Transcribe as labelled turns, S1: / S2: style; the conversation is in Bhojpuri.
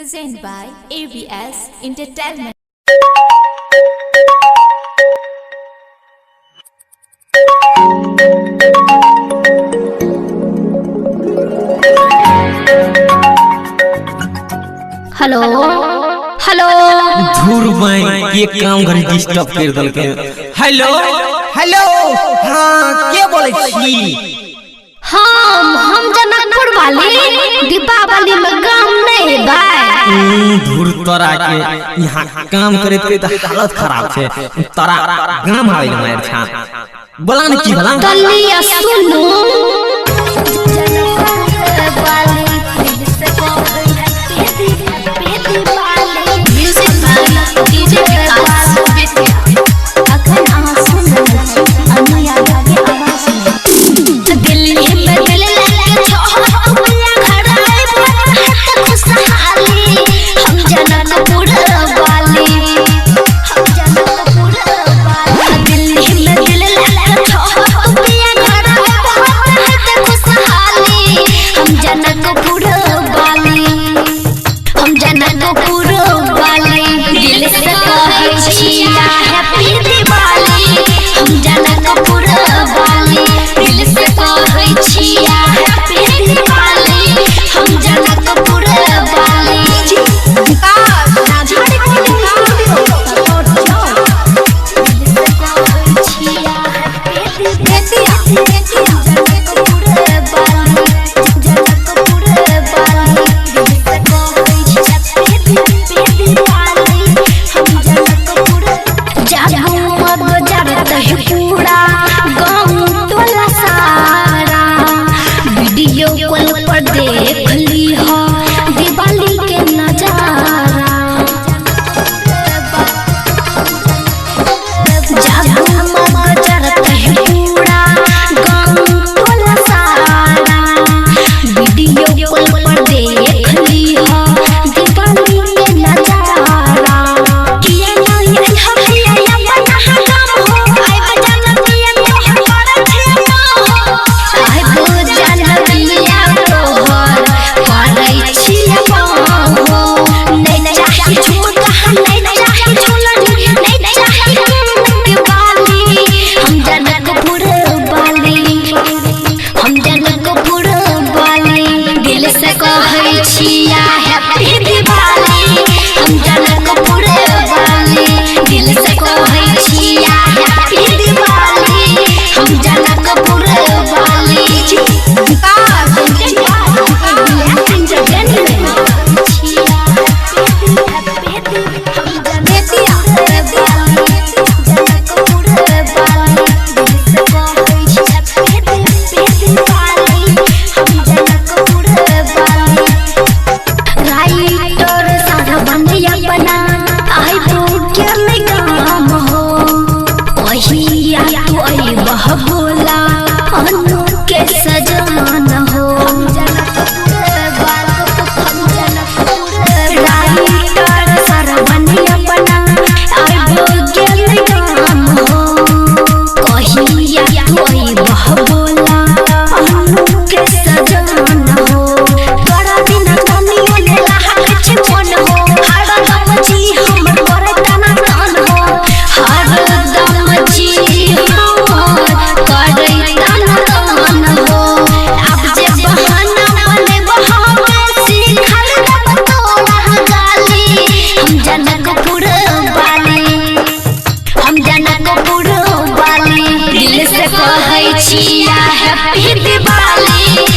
S1: Presented by ABS Entertainment.
S2: Hello hello
S3: धूर मैं ये काम घड़ी डिस्टर्ब कर दल के। हेलो
S4: हेलो हाँ के बोले छी?
S2: हम जनकपुर वाली दीपावली में काम नहीं बाय।
S3: धूर तोरा के यहाँ काम करे तो हालत खराब छे। तोरा गाम आवे ना मार छा बोला न की भला
S2: दलिया सुनो देख ली हो दिवाली के नजारा जगमग जरत है पूरा गाँव टोला सारा वीडियो कॉल पर देख ली हो दिवाली के नजारा किया नहीं हरिया बना हम हो आइ बजाना दिया तो हमारा छेना हो आइ बजाना दिया बोला अनु के सजान हो राइटर सरवनिया बना आइबो गेल काम हो कहिया कोई बह बोला अनु के सजान हो तोरा बिना कनियो ले लागे छे मन हो हर दम जी हमर करे तना तन हो हर दम जी दिल से कहै छिया हैप्पी दिवाली।